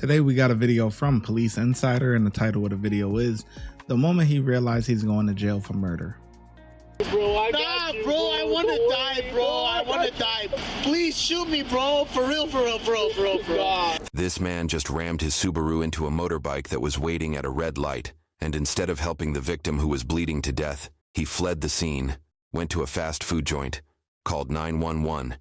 Today we got a video from Police Insider, and the title of the video is "The Moment He Realized He's Going to Jail for Murder." Bro, I want to die, bro. I want to die. Please shoot me, bro. For real. This man just rammed his Subaru into a motorbike that was waiting at a red light, and instead of helping the victim who was bleeding to death, he fled the scene, went to a fast food joint, called 911,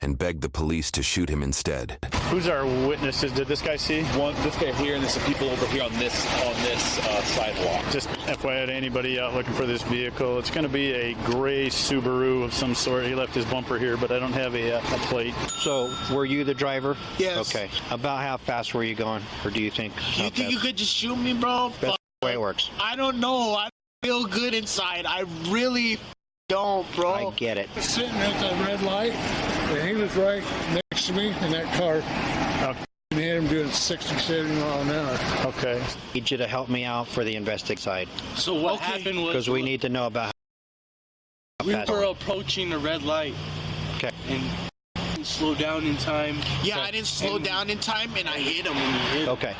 and begged the police to shoot him instead. Who's our witnesses? Did this guy see? This guy here, and there's some people over here on this sidewalk. Just FYI to anybody out looking for this vehicle, it's going to be a gray Subaru of some sort. He left his bumper here, but I don't have a plate. So, were you the driver? Yes. Okay. About how fast were you going, or do you think? You think you could just shoot me, bro? That's the way it works. I don't know. I feel good inside. I really don't, bro. I get it. Sitting at that red light, and he was right next to me in that car. And hit him doing 60, 70 miles an hour. Okay. Need you to help me out for the investigation side. So what happened was... Because we need to know about how we fast. were approaching the red light. Okay. And he slowed down in time. Yeah, I didn't slow down in time, and I hit him. Okay.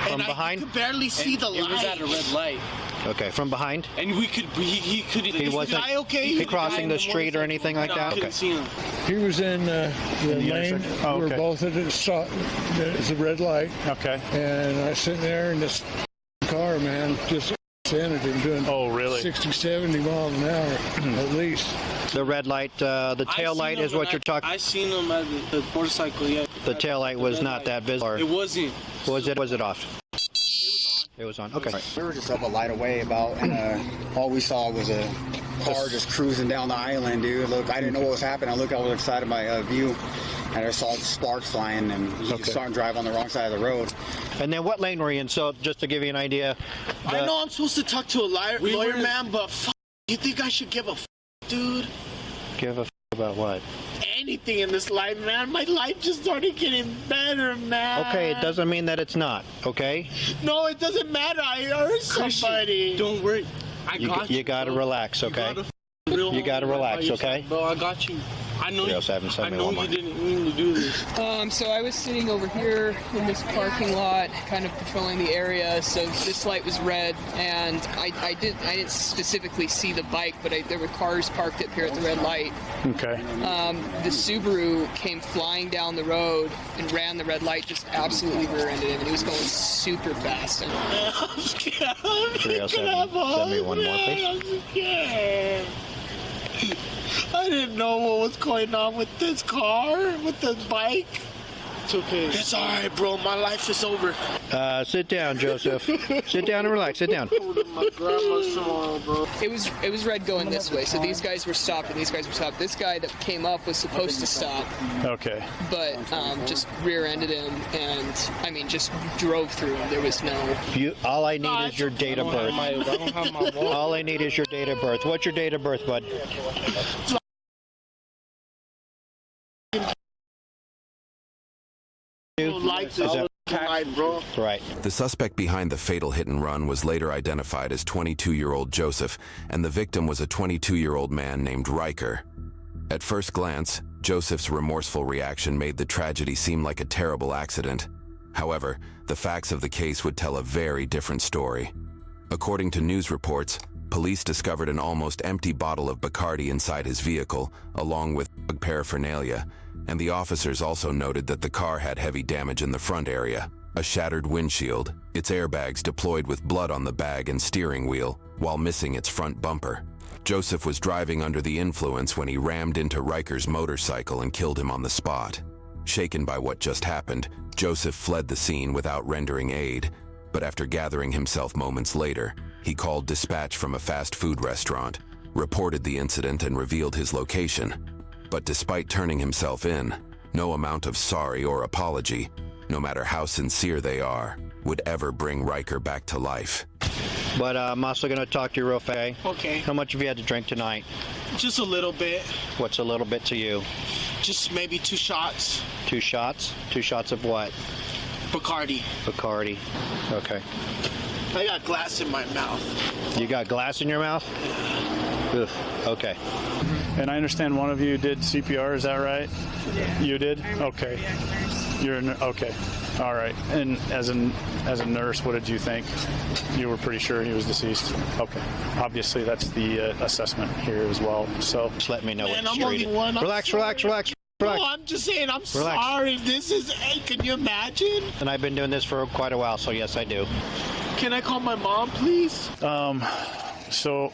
From and behind? I could barely see the light. It was at a red light. Okay, from behind? And we could... He couldn't... He wasn't okay? crossing the street or anything like that? I couldn't see him. He was in the lane. Oh, okay. We're both at the red light. Okay. And I was sitting there in this car, man, just sanded him doing Oh, really? 60, 70 miles an hour at least. The red light, the tail light is what you're talking... I seen him at the motorcycle, yeah. The tail light was not that visible? It wasn't. Was it off? It was on. Okay. We were just up a light away and all we saw was a car just cruising down the island, dude. Look, I didn't know what was happening. I looked over the side of my view, and I saw sparks flying, and he was starting to drive on the wrong side of the road. And then what lane were you in? So just to give you an idea. I know I'm supposed to talk to a lawyer man, but you think I should give a dude? Give a about what? Anything in this life, man. My life just started getting better, man. Okay, it doesn't mean that it's not, okay? No, it doesn't matter. I hurt somebody. Don't worry. I got you. You gotta relax, okay? You gotta relax, okay? Bro, I got you. I know you didn't mean to do this. So I was sitting over here in this parking lot, kind of patrolling the area. So this light was red, and I didn't specifically see the bike, but there were cars parked up here at the red light. Okay. The Subaru came flying down the road and ran the red light, just absolutely rear-ended him, and he was going super fast. I'm scared. 307, send me one more, please. I'm scared. I didn't know what was going on with this car, with this bike. It's okay. It's all right, bro. My life is over. Sit down, Joseph. Sit down and relax. Sit down. My grandma's tomorrow, bro. It was red going this way, so these guys were stopped and these guys were stopped. This guy that came up was supposed to stop, Okay. but just rear-ended him and, I mean, just drove through him. There was no... All I need is your date of birth. I don't have my wallet. All I need is your date of birth. What's your date of birth, bud? Right. The suspect behind the fatal hit and run was later identified as 22-year-old Joseph, and the victim was a 22-year-old man named Riker. At first glance, Joseph's remorseful reaction made the tragedy seem like a terrible accident. However, the facts of the case would tell a very different story. According to news reports, police discovered an almost empty bottle of Bacardi inside his vehicle, along with drug paraphernalia, and the officers also noted that the car had heavy damage in the front area, a shattered windshield, its airbags deployed with blood on the bag and steering wheel, while missing its front bumper. Joseph was driving under the influence when he rammed into Riker's motorcycle and killed him on the spot. Shaken by what just happened, Joseph fled the scene without rendering aid, but after gathering himself moments later, he called dispatch from a fast food restaurant, reported the incident and revealed his location. But despite turning himself in, no amount of sorry or apology, no matter how sincere they are, would ever bring Riker back to life. But I'm also going to talk to you real fast. Okay. How much have you had to drink tonight? Just a little bit. What's a little bit to you? Just maybe 2 shots. 2 shots? 2 shots of what? Bacardi. Bacardi. Okay. I got glass in my mouth. You got glass in your mouth? Ugh. Okay. And I understand one of you did CPR, is that right? Yeah. You did? Okay. You're in, okay. All right. And as a nurse, what did you think? You were pretty sure he was deceased. Okay. Obviously, that's the assessment here as well. So just let me know Man, what I'm only one. Relax. No, I'm just saying. I'm sorry. This is. Hey, can you imagine? And I've been doing this for quite a while, so yes, I do. Can I call my mom, please? So,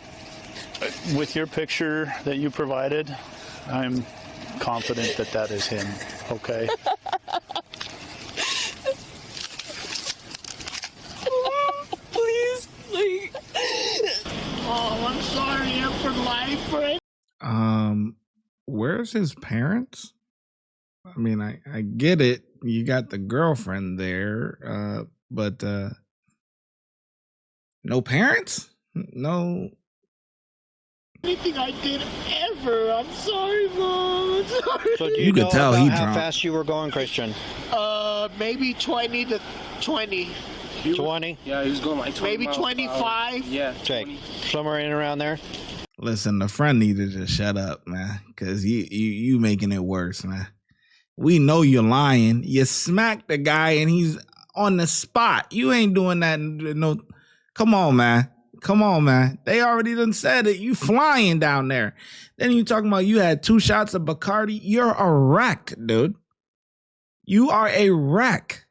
with your picture that you provided, I'm confident that that is him. Okay. Please, like. Oh, I'm sorry. I'm for life, friend. Where's his parents? I mean, I get it. You got the girlfriend there, but no parents? No. Anything I did ever. I'm sorry, Mom. I'm sorry. So do you could tell he how drunk. fast you were going, Christian? Maybe 20 to 20. 20? Yeah, he was going like 20 Maybe 25. Yeah. Okay. Somewhere in around there? Listen, the friend needed to shut up, man, because you making it worse, man. We know you're lying. You smacked the guy and he's on the spot. You ain't doing that. No, come on, man. Come on, man. They already done said it. You flying down there. Then you talking about you had 2 shots of Bacardi. You're a wreck, dude. You are a wreck.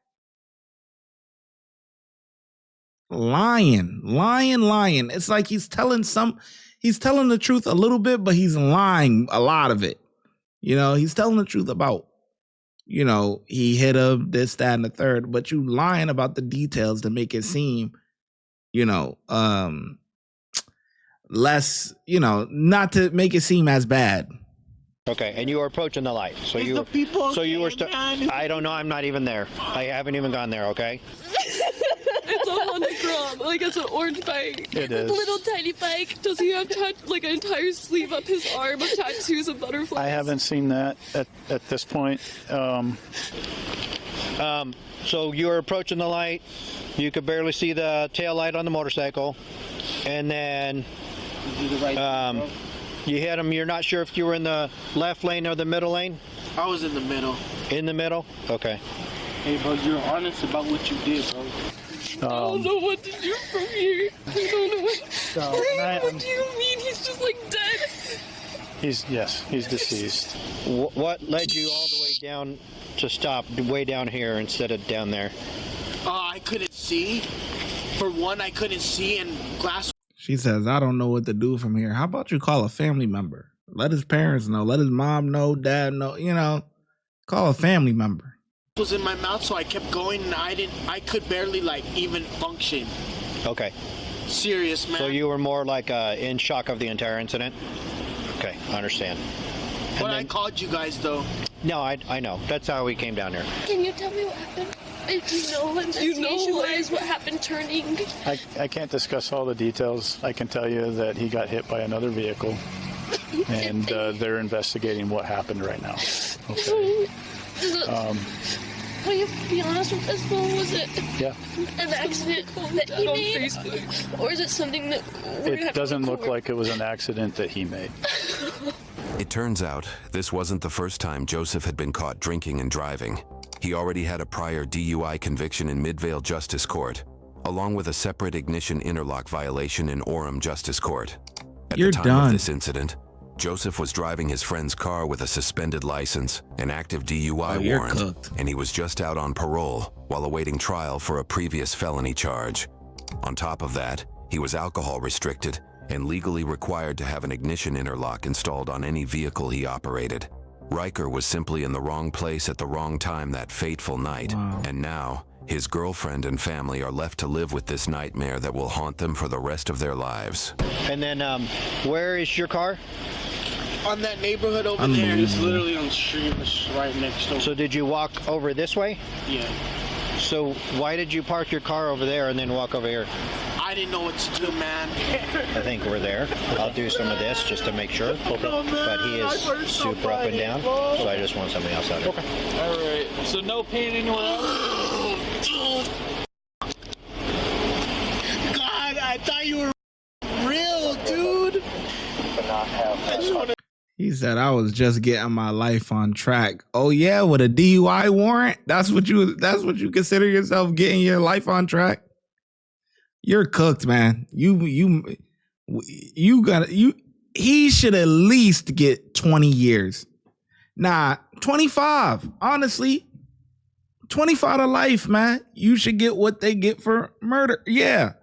Lying. It's like he's telling the truth a little bit, but he's lying a lot of it. You know, he's telling the truth about, you know, he hit him, this, that, and the third, but you lying about the details to make it seem, you know, less, you know, not to make it seem as bad. Okay, and you were approaching the light. So you were I don't know, I'm not even there. I haven't even gone there, okay? It's a Honda Grom, like it's an orange bike. It is. A little tiny bike. Does he have like an entire sleeve up his arm of tattoos of butterflies? I haven't seen that at this point. So you were approaching the light. You could barely see the tail light on the motorcycle. And then you hit him. You're not sure if you were in the left lane or the middle lane? I was in the middle. In the middle? Okay. Hey, bro, you're honest about what you did, bro. I don't know what to do from here. I don't know what do you mean? He's just like dead. He's deceased. What led you all the way down to stop way down here instead of down there? I couldn't see. For one, I couldn't see, and glass. She says, I don't know what to do from here. How about you call a family member? Let his parents know. Let his mom know, dad know, you know. Call a family member. Was in my mouth, so I kept going, and I could barely like even function. Okay. Serious, man. So you were more like in shock of the entire incident? Okay, I understand. But I called you guys though. No, I know. That's how we came down here. Can you tell me what happened? If you know, investigation-wise, what happened turning? I can't discuss all the details. I can tell you that he got hit by another vehicle, and they're investigating what happened right now. Okay. Will you be honest with us, though? Was it an accident that he made? Or is it something that it doesn't look like it was an accident that he made. It turns out this wasn't the first time Joseph had been caught drinking and driving. He already had a prior DUI conviction in Midvale Justice Court, along with a separate ignition interlock violation in Orem Justice Court. At the time of this incident, Joseph was driving his friend's car with a suspended license, an active DUI warrant, and he was just out on parole while awaiting trial for a previous felony charge. On top of that, he was alcohol restricted and legally required to have an ignition interlock installed on any vehicle he operated. Riker was simply in the wrong place at the wrong time that fateful night, and now his girlfriend and family are left to live with this nightmare that will haunt them for the rest of their lives. And then, where is your car? On that neighborhood over there. It's literally on the street, it's right next door. So did you walk over this way? Yeah. So why did you park your car over there and then walk over here? I didn't know what to do, man. I think we're there. I'll do some of this just to make sure. But he is super up and down, so I just want something else out of it. Okay. All right. So no pain anywhere else? God, I thought you were real, dude. I just want to. He said, I was just getting my life on track. Oh yeah, with a DUI warrant? That's what you consider yourself getting your life on track? You're cooked, man. He should at least get 20 years. Nah, 25. Honestly. 25 to life, man. You should get what they get for murder. Yeah.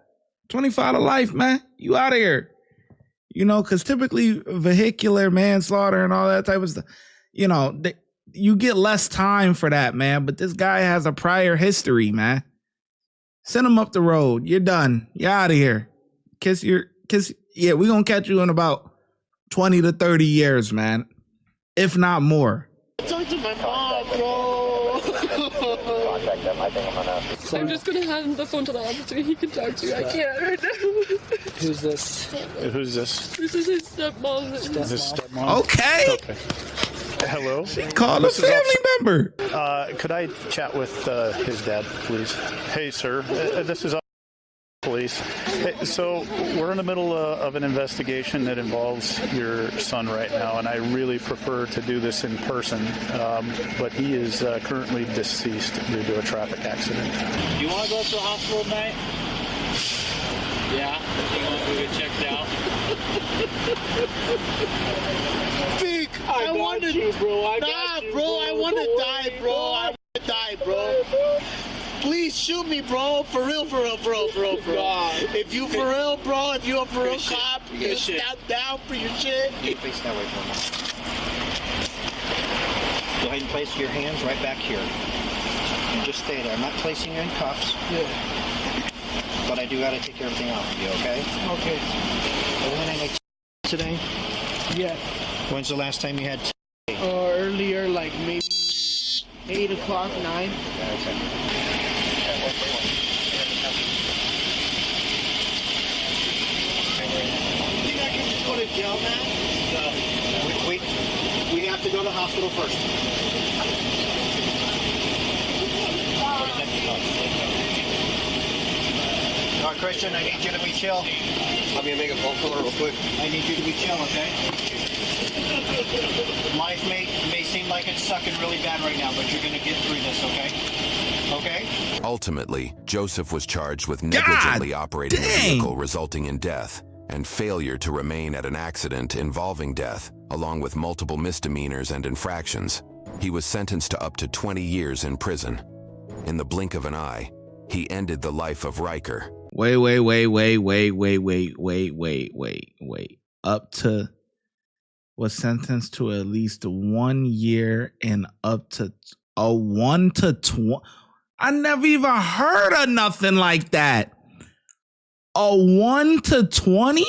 25 to life, man. You out of here. You know, because typically vehicular manslaughter and all that type of stuff, you know, you get less time for that, man. But this guy has a prior history, man. Send him up the road. You're done. You're out of here. Yeah, we're going to catch you in about 20 to 30 years, man. If not more. Talk to my mom, bro. I'm just gonna hand him the phone to the officer. He can talk to you. I can't right now. Who's this? Who's this? This is his stepmom. His stepmom? Okay. Hello? Call a family member. Could I chat with his dad, please? Hey, sir. This is police. Hey, so we're in the middle of an investigation that involves your son right now, and I really prefer to do this in person, but he is currently deceased due to a traffic accident. You want to go to the hospital tonight? Yeah? You want to get checked out? Vic, I want to, bro. I want to die, bro. I want to die, bro. Please shoot me, bro. For real, bro. If you for real, bro, if you a for real cop, you stand down for your shit. Face that way for me. Go ahead and place your hands right back here. And just stay there. I'm not placing you in cuffs. Yeah. But I do got to take everything off of you, okay? Okay. Anything like today? Yeah. When's the last time you had Earlier, like maybe 8 o'clock, 9. Okay. You think I can just go to jail now? We have to go to the hospital first. All right, Christian, I need you to be chill. I'm gonna make a phone call real quick. I need you to be chill, okay? Life may seem like it's sucking really bad right now, but you're gonna get through this, okay? Okay? Ultimately, Joseph was charged with negligently operating a vehicle resulting in death and failure to remain at an accident involving death, along with multiple misdemeanors and infractions. He was sentenced to up to 20 years in prison. In the blink of an eye, he ended the life of Riker. Wait. Up to was sentenced to at least 1 year and up to a 1 to 20. I never even heard of nothing like that. A 1 to 20?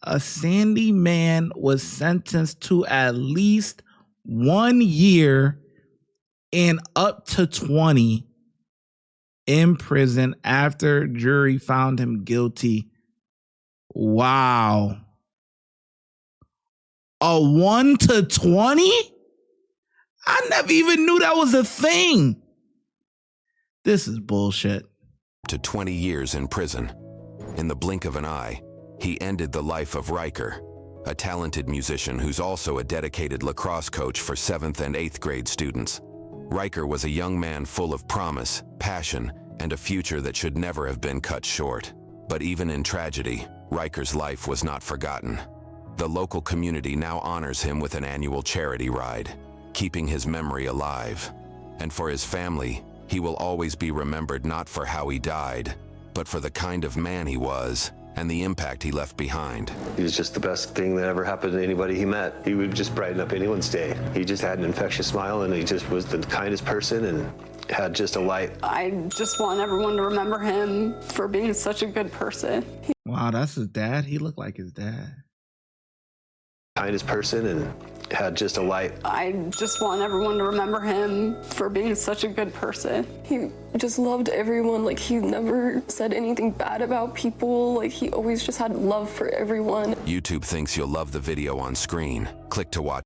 A Sandy man was sentenced to at least 1 year and up to 20 in prison after jury found him guilty. Wow. A 1 to 20? I never even knew that was a thing. This is bullshit. To 20 years in prison. In the blink of an eye, he ended the life of Riker, a talented musician who's also a dedicated lacrosse coach for 7th and 8th grade students. Riker was a young man full of promise, passion, and a future that should never have been cut short. But even in tragedy, Riker's life was not forgotten. The local community now honors him with an annual charity ride, keeping his memory alive. And for his family, he will always be remembered not for how he died, but for the kind of man he was and the impact he left behind. He was just the best thing that ever happened to anybody he met. He would just brighten up anyone's day. He just had an infectious smile, and he just was the kindest person and had just a light. I just want everyone to remember him for being such a good person. Wow, that's his dad? He looked like his dad. Kindest person and had just a light. I just want everyone to remember him for being such a good person. He just loved everyone. Like, he never said anything bad about people. Like, he always just had love for everyone. YouTube thinks you'll love the video on screen. Click to watch.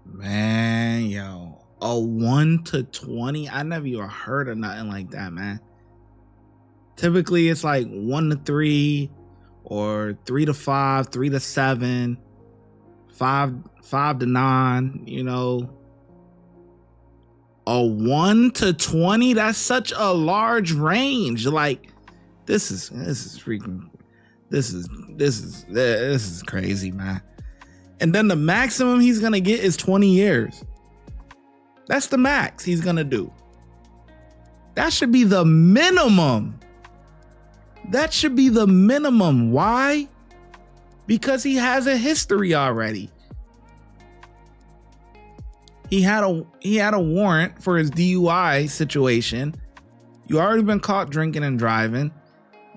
Man, yo. A 1 to 20? I never even heard of nothing like that, man. Typically, it's like 1 to 3, or 3 to 5, 3 to 7, 5 to 9, you know. A 1 to 20, that's such a large range. Like, this is crazy, man. And then the maximum he's gonna get is 20 years. That's the max he's gonna do. That should be the minimum. That should be the minimum. Why? Because he has a history already. He had a warrant for his DUI situation. You already been caught drinking and driving.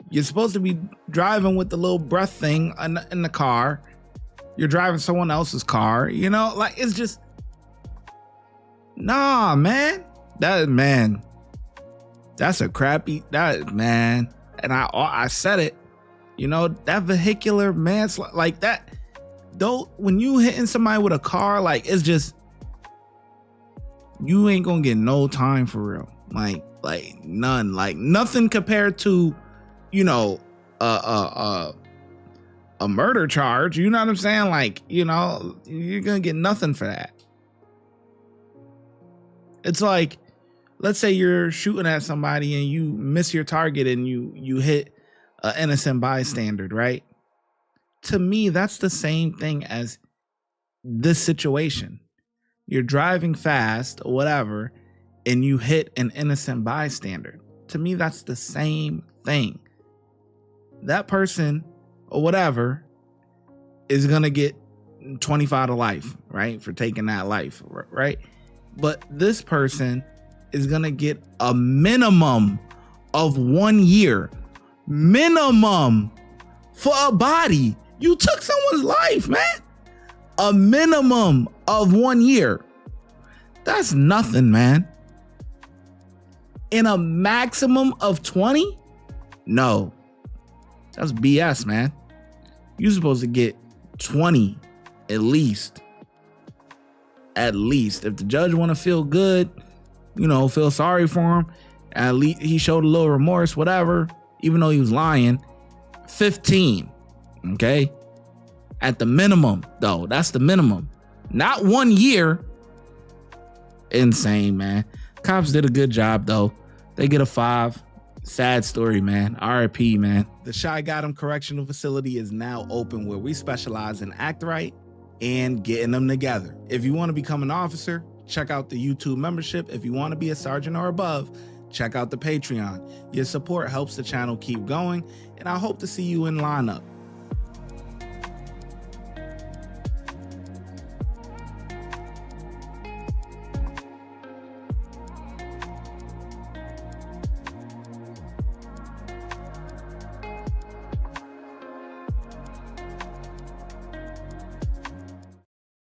You're supposed to be driving with the little breath thing in the car. You're driving someone else's car. You know, like, it's just, nah, man. That's a crappy, man. And I said it. You know, that vehicular manslaughter, like that. Though, when you hitting somebody with a car, like, it's just, you ain't gonna get no time for real. Like none. Like, nothing compared to, you know, a murder charge. You know what I'm saying? Like, you know, you're gonna get nothing for that. It's like, let's say you're shooting at somebody and you miss your target and you hit an innocent bystander, right? To me, that's the same thing as this situation. You're driving fast or whatever, and you hit an innocent bystander. To me, that's the same thing. That person or whatever is going to get 25 to life, right? For taking that life, right? But this person is going to get a minimum of 1 year. Minimum for a body. You took someone's life, man. A minimum of 1 year. That's nothing, man. In a maximum of 20? No. That's BS, man. You're supposed to get 20 at least. At least. If the judge want to feel good, you know, feel sorry for him, at least he showed a little remorse, whatever, even though he was lying, 15. Okay? At the minimum, though. That's the minimum. Not 1 year. Insane, man. Cops did a good job, though. They get a 5. Sad story, man. RIP, man. The ShyGotEm Correctional Facility is now open, where we specialize in act right and getting them together. If you want to become an officer, check out the YouTube membership. If you want to be a sergeant or above, check out the Patreon. Your support helps the channel keep going, and I hope to see you in lineup.